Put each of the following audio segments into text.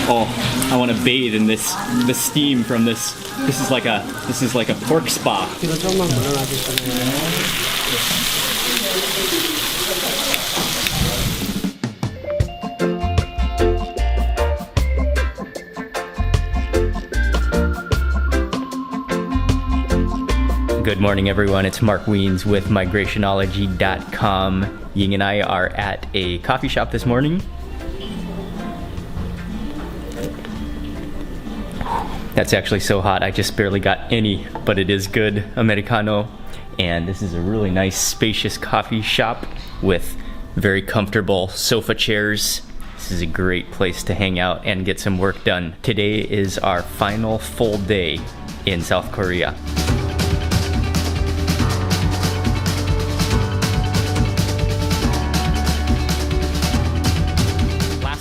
Oh, I want to bathe in the steam from this. This is like a pork spa. Good morning, everyone. It's Mark Wiens with migrationology.com. Ying and I are at a coffee shop this morning. That's actually so hot, I just barely got any, but it is good Americano. And this is a really nice, spacious coffee shop with very comfortable sofa chairs. This is a great place to hang out and get some work done. Today is our final full day in South Korea.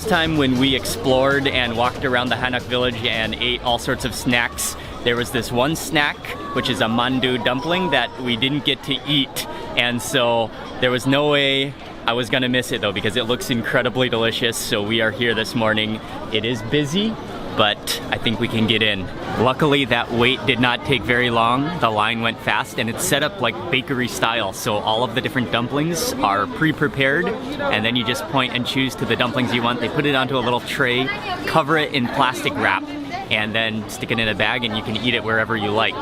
Time when we explored and walked around the Hanok village and ate all sorts of snacks, there was this one snack, which is a mandu dumpling, that we didn't get to eat, and so there was no way I was gonna miss it though, because it looks incredibly delicious. So we are here this morning. It is busy, but I think we can get in. Luckily, that wait did not take very long. The line went fast, and it's set up like bakery style. So all of the different dumplings are pre-prepared, and then you just point and choose to the dumplings you want. They put it onto a little tray, cover it in plastic wrap, and then stick it in a bag, and you can eat it wherever you like.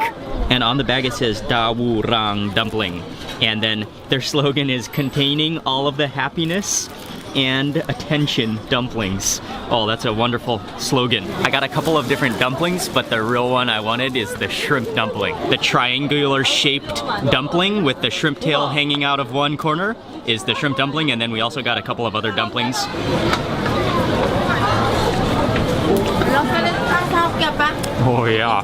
And on the bag it says Dawu Rang dumpling. And then their slogan is containing all of the happiness and attention dumplings. Oh, that's a wonderful slogan. I got a couple of different dumplings, but the real one I wanted is the shrimp dumpling. The triangular shaped dumpling with the shrimp tail hanging out of one corner is the shrimp dumpling, and then we also got a couple of other dumplings. Oh yeah.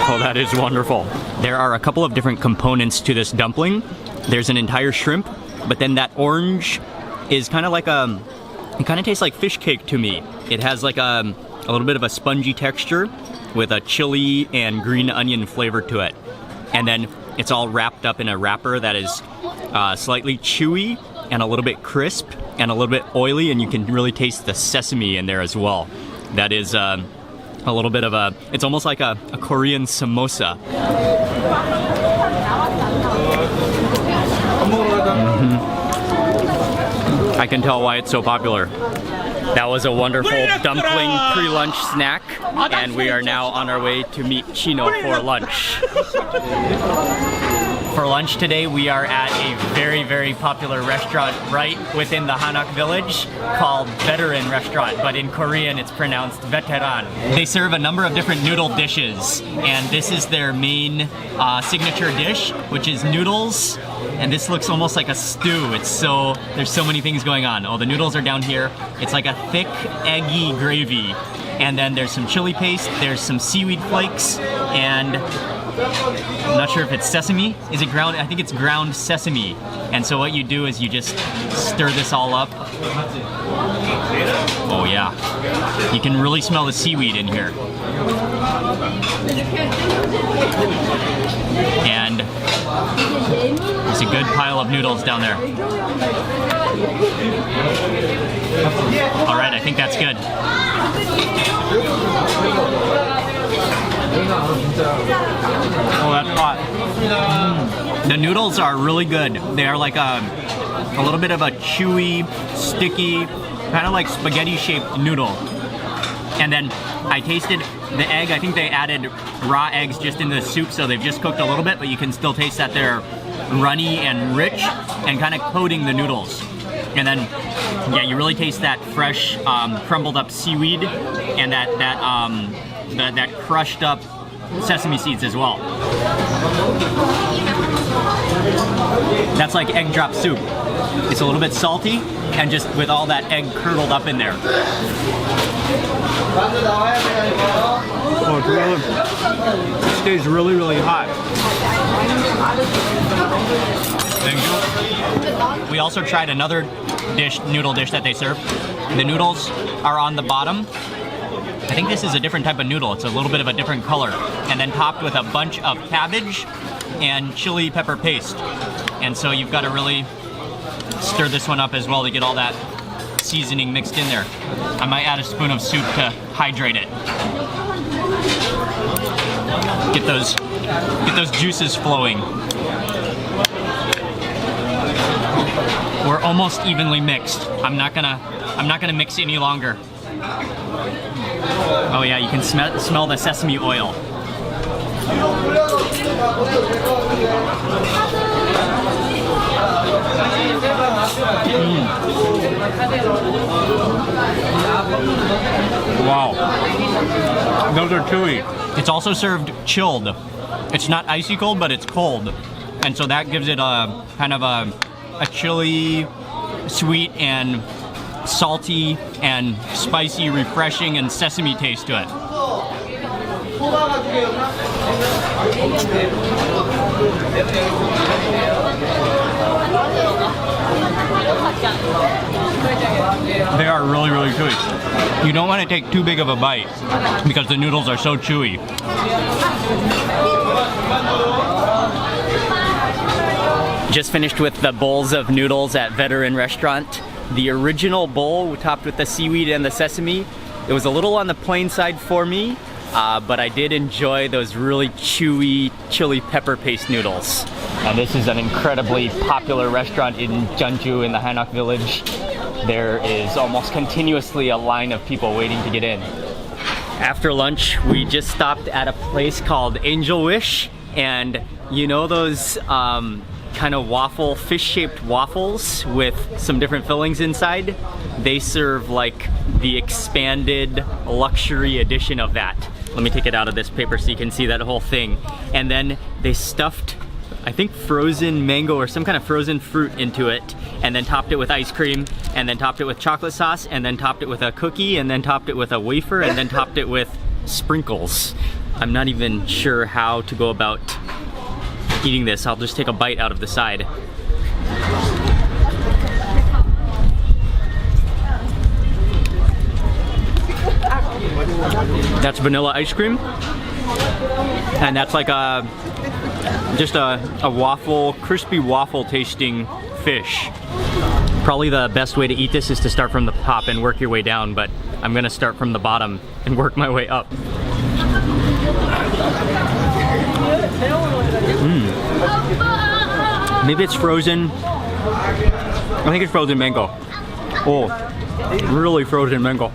Oh, that is wonderful. There are a couple of different components to this dumpling. There's an entire shrimp, but then that orange is kind of like it kind of tastes like fish cake to me. It has like a little bit of a spongy texture with a chili and green onion flavor to it. And then it's all wrapped up in a wrapper that is slightly chewy and a little bit crisp and a little bit oily, and you can really taste the sesame in there as well. That is a little bit of it's almost like a Korean samosa. I can tell why it's so popular. That was a wonderful dumpling pre-lunch snack, and we are now on our way to meet Chino for lunch. For lunch today, we are at a very, very popular restaurant right within the Hanok village called Veteran Restaurant, but in Korean it's pronounced Veteran. They serve a number of different noodle dishes, and this is their main signature dish, which is noodles. And this looks almost like a stew. There's so many things going on. Oh, the noodles are down here. It's like a thick, eggy gravy. And then there's some chili paste, there's some seaweed flakes, and I'm not sure if it's sesame. Is it ground? I think it's ground sesame. And so what you do is you just stir this all up. Oh yeah. You can really smell the seaweed in here. And there's a good pile of noodles down there. All right, I think that's good. Oh, that's hot. The noodles are really good. They are like a little bit of a chewy, sticky, kind of like spaghetti-shaped noodle. And then I tasted the egg. I think they added raw eggs just into the soup, so they've just cooked a little bit, but you can still taste that they're runny and rich and kind of coating the noodles. And then, yeah, you really taste that fresh, crumbled up seaweed and that crushed up sesame seeds as well. That's like egg drop soup. It's a little bit salty and just with all that egg curdled up in there. Oh, it's really, it stays really, really hot. Thank you. We also tried another noodle dish that they serve. The noodles are on the bottom. I think this is a different type of noodle. It's a little bit of a different color. And then topped with a bunch of cabbage and chili pepper paste. And so you've got to really stir this one up as well to get all that seasoning mixed in there. I might add a spoon of soup to hydrate it. Get those juices flowing. We're almost evenly mixed. I'm not gonna mix any longer. Oh yeah, you can smell the sesame oil. Wow, those are chewy. It's also served chilled. It's not icy cold, but it's cold, and so that gives it a kind of a chili, sweet and salty and spicy, refreshing and sesame taste to it. They are really, really chewy. You don't want to take too big of a bite because the noodles are so chewy. Just finished with the bowls of noodles at Veteran Restaurant. The original bowl topped with the seaweed and the sesame. It was a little on the plain side for me, but I did enjoy those really chewy chili pepper paste noodles. And this is an incredibly popular restaurant in Jeonju in the Hanok Village. There is almost continuously a line of people waiting to get in. After lunch, we just stopped at a place called Angel Wish, and you know those kind of fish-shaped waffles with some different fillings inside? They serve like the expanded luxury edition of that. Let me take it out of this paper so you can see that whole thing. And then they stuffed, I think, frozen mango or some kind of frozen fruit into it, and then topped it with ice cream, and then topped it with chocolate sauce, and then topped it with a cookie, and then topped it with a wafer, and then topped it with sprinkles. I'm not even sure how to go about eating this. I'll just take a bite out of the side. That's vanilla ice cream, and that's like just a waffle, crispy waffle tasting fish. Probably the best way to eat this is to start from the top and work your way down, but I'm gonna start from the bottom and work my way up. Maybe it's frozen. I think it's frozen mango. Oh, really frozen mango.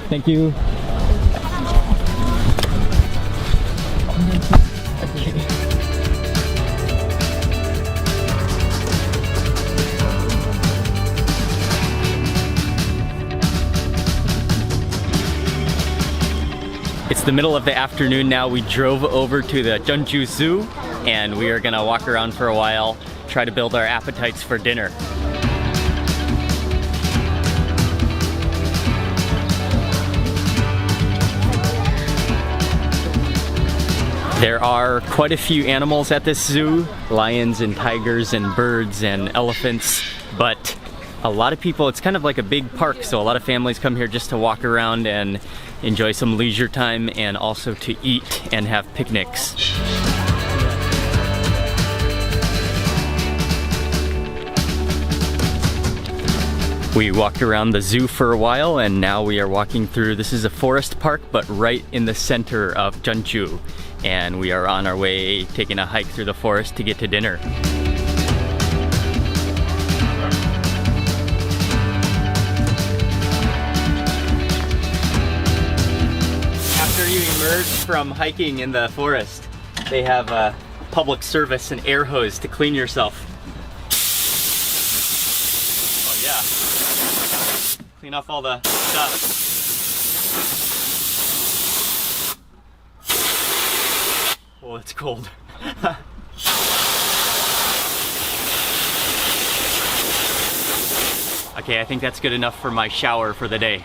Thank you. It's the middle of the afternoon now. We drove over to the Jeonju Zoo and we are gonna walk around for a while, try to build our appetites for dinner. There are quite a few animals at this zoo, lions and tigers and birds and elephants, but a lot of people, it's kind of like a big park, so a lot of families come here just to walk around and enjoy some leisure time and also to eat and have picnics. We walked around the zoo for a while and now we are walking through, this is a forest park, but right in the center of Jeonju. And we are on our way taking a hike through the forest to get to dinner. After you emerge from hiking in the forest, they have a public service and air hose to clean yourself. Oh yeah. Clean off all the stuff. Oh, it's cold. Okay, I think that's good enough for my shower for the day.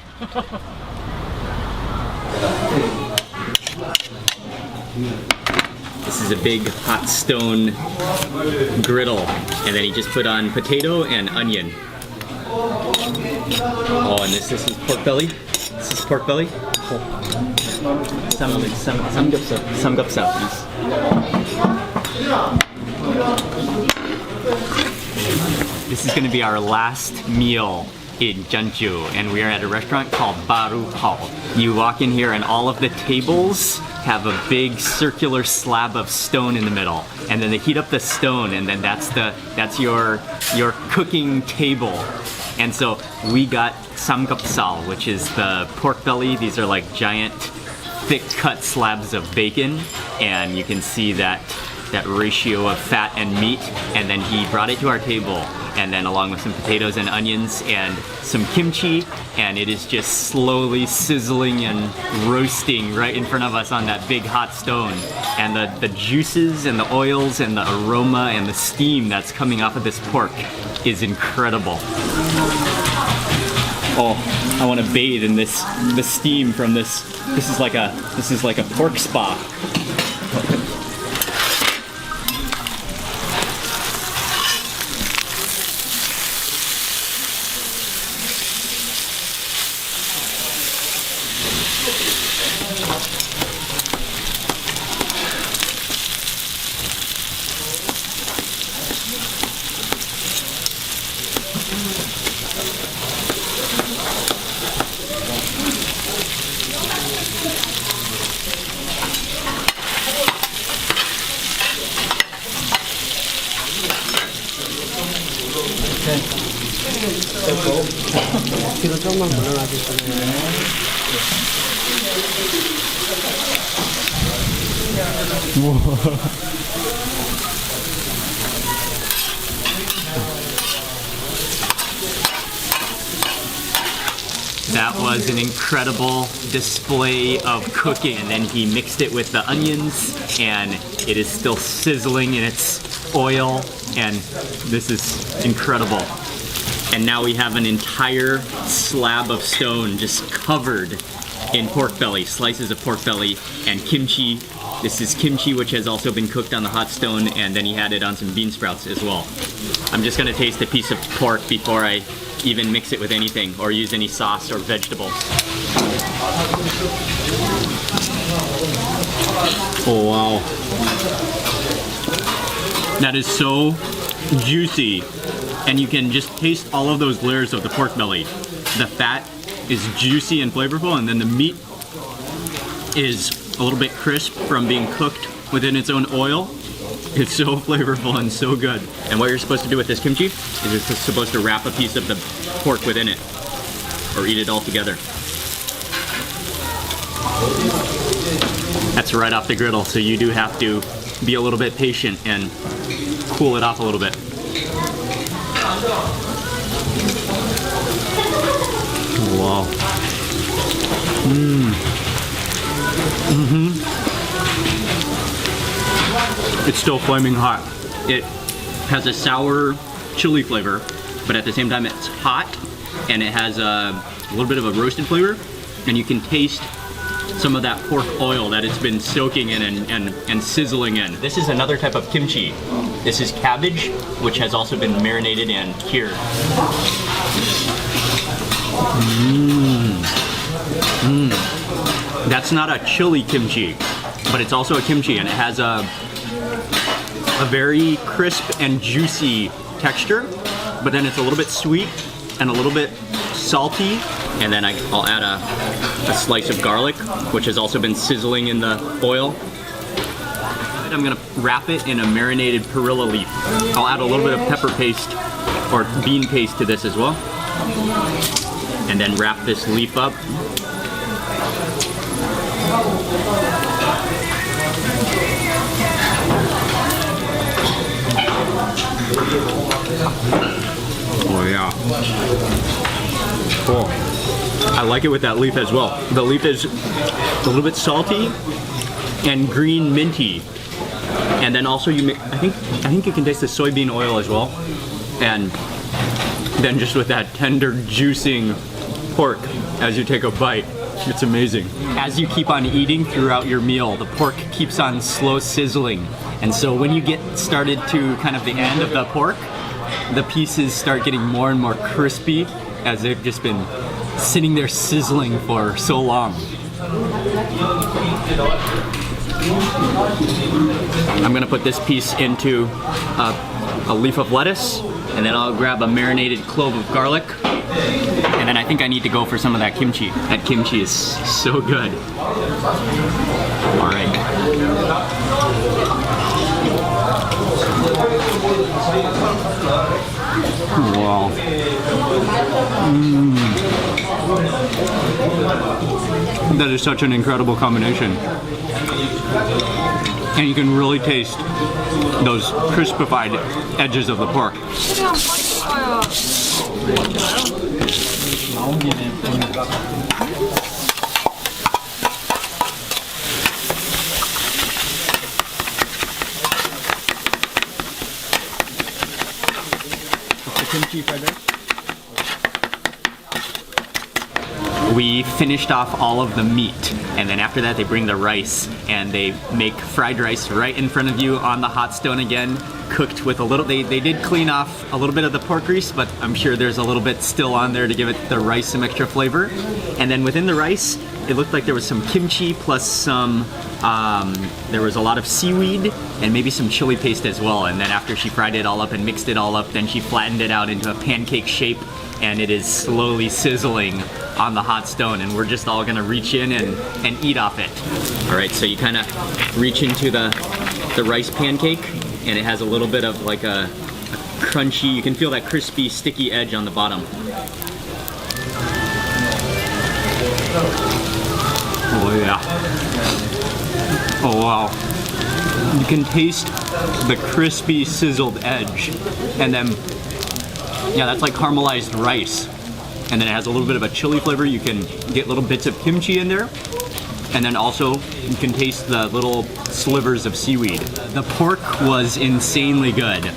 This is a big hot stone griddle, and then you just put on potato and onion. Oh, and this is pork belly. This is pork belly. Oh. Samgyeopsal, please. This is going to be our last meal in Jeonju, and we are at a restaurant called Baru Pal. You walk in here and all of the tables have a big circular slab of stone in the middle, and then they heat up the stone, and then that's your cooking table. And so we got samgyeopsal, which is the pork belly. These are like giant, thick cut slabs of bacon, and you can see that ratio of fat and meat. And then he brought it to our table, and then along with some potatoes and onions and some kimchi, and it is just slowly sizzling and roasting right in front of us on that big hot stone. And the juices and the oils and the aroma and the steam that's coming off of this pork is incredible. Oh, I want to bathe in the steam from this. This is like a pork spa. 뒤로 조금만 물러나주시면. That was an incredible display of cooking, and then he mixed it with the onions, and it is still sizzling in its oil, and this is incredible. And now we have an entire slab of stone just covered in pork belly, slices of pork belly, and kimchi. This is kimchi, which has also been cooked on the hot stone, and then he had it on some bean sprouts as well. I'm just gonna taste a piece of pork before I even mix it with anything or use any sauce or vegetables. Oh wow. That is so juicy, and you can just taste all of those layers of the pork belly. The fat is juicy and flavorful, and then the meat is a little bit crisp from being cooked within its own oil. It's so flavorful and so good. And what you're supposed to do with this kimchi is you're supposed to wrap a piece of the pork within it, or eat it all together. That's right off the griddle, so you do have to be a little bit patient and cool it off a little bit. Wow. It's still flaming hot. It has a sour chili flavor, but at the same time it's hot, and it has a little bit of a roasted flavor, and you can taste some of that pork oil that it's been soaking in and sizzling in. This is another type of kimchi. This is cabbage, which has also been marinated and cured. That's not a chili kimchi, but it's also a kimchi, and it has a very crisp and juicy texture, but then it's a little bit sweet and a little bit salty. And then I'll add a slice of garlic, which has also been sizzling in the oil. I'm gonna wrap it in a marinated perilla leaf. I'll add a little bit of pepper paste or bean paste to this as well. And then wrap this leaf up. Oh yeah. Cool. I like it with that leaf as well. The leaf is a little bit salty and green minty. And then also I think you can taste the soybean oil as well. And then just with that tender juicing pork as you take a bite. It's amazing. As you keep on eating throughout your meal, the pork keeps on slow sizzling. And so when you get started to kind of the end of the pork, the pieces start getting more and more crispy as they've just been sitting there sizzling for so long. I'm gonna put this piece into a leaf of lettuce, and then I'll grab a marinated clove of garlic, And then I think I need to go for some of that kimchi. That kimchi is so good. All right. Wow. That is such an incredible combination. And you can really taste those crispified edges of the pork. Kimchi fried rice. We finished off all of the meat, and then after that they bring the rice and they make fried rice right in front of you on the hot stone again, cooked with a little, they did clean off a little bit of the pork grease, but I'm sure there's a little bit still on there to give it the rice some extra flavor. And then within the rice, it looked like there was some kimchi plus some, there was a lot of seaweed and maybe some chili paste as well. And then after she fried it all up and mixed it all up, then she flattened it out into a pancake shape, and it is slowly sizzling on the hot stone, and we're just all gonna reach in and eat off it. All right, so you kind of reach into the rice pancake, and it has a little bit of like a crunchy, you can feel that crispy, sticky edge on the bottom. Oh yeah. Oh wow. You can taste the crispy, sizzled edge, and then yeah, that's like caramelized rice. And then it has a little bit of a chili flavor. You can get little bits of kimchi in there. And then also, you can taste the little slivers of seaweed. The pork was insanely good,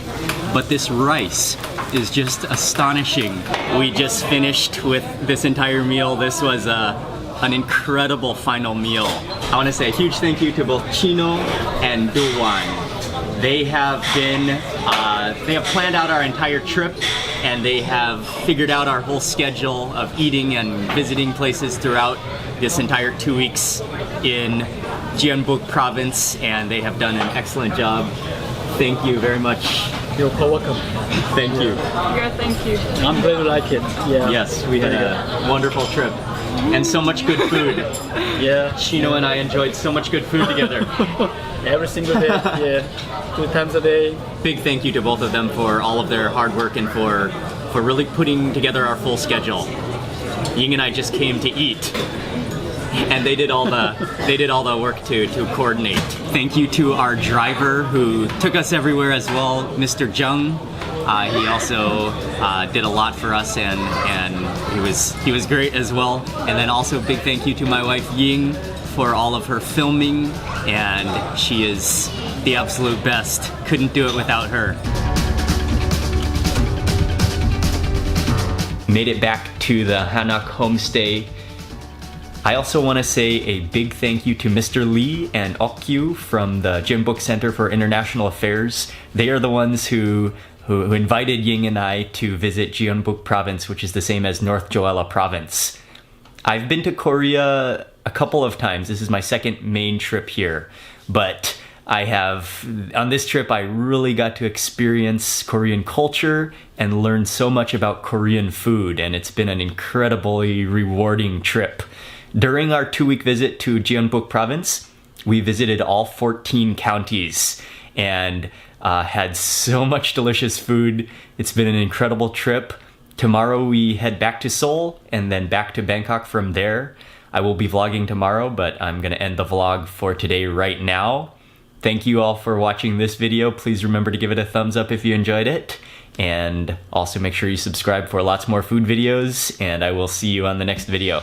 but this rice is just astonishing. We just finished with this entire meal. This was an incredible final meal. I want to say a huge thank you to both Chino and Duwan. They have been, they have planned out our entire trip, and they have figured out our whole schedule of eating and visiting places throughout this entire 2 weeks in Jeonbuk province, and they have done an excellent job. Thank you very much. You're welcome. Thank you. Yeah, thank you. I'm glad you like it. Yeah. Yes, we had a wonderful trip. And so much good food. Yeah. Chino and I enjoyed so much good food together. Every single day. Yeah. 2 times a day. Big thank you to both of them for all of their hard work and for really putting together our full schedule. Ying and I just came to eat, and they did all the work to coordinate. Thank you to our driver who took us everywhere as well, Mr. Jung. He also did a lot for us, and he was great as well. And then also big thank you to my wife Ying for all of her filming, and she is the absolute best. Couldn't do it without her. Made it back to the Hanok homestay. I also want to say a big thank you to Mr. Lee and Okyu from the Jeonbuk Center for International Affairs. They are the ones who invited Ying and I to visit Jeonbuk province, which is the same as North Jeolla province. I've been to Korea a couple of times. This is my second main trip here, but on this trip, I really got to experience Korean culture and learn so much about Korean food, and it's been an incredibly rewarding trip. During our 2-week visit to Jeonbuk province, we visited all 14 counties and had so much delicious food. It's been an incredible trip. Tomorrow we head back to Seoul and then back to Bangkok from there. I will be vlogging tomorrow, but I'm gonna end the vlog for today right now. Thank you all for watching this video. Please remember to give it a thumbs up if you enjoyed it. And also make sure you subscribe for lots more food videos, and I will see you on the next video.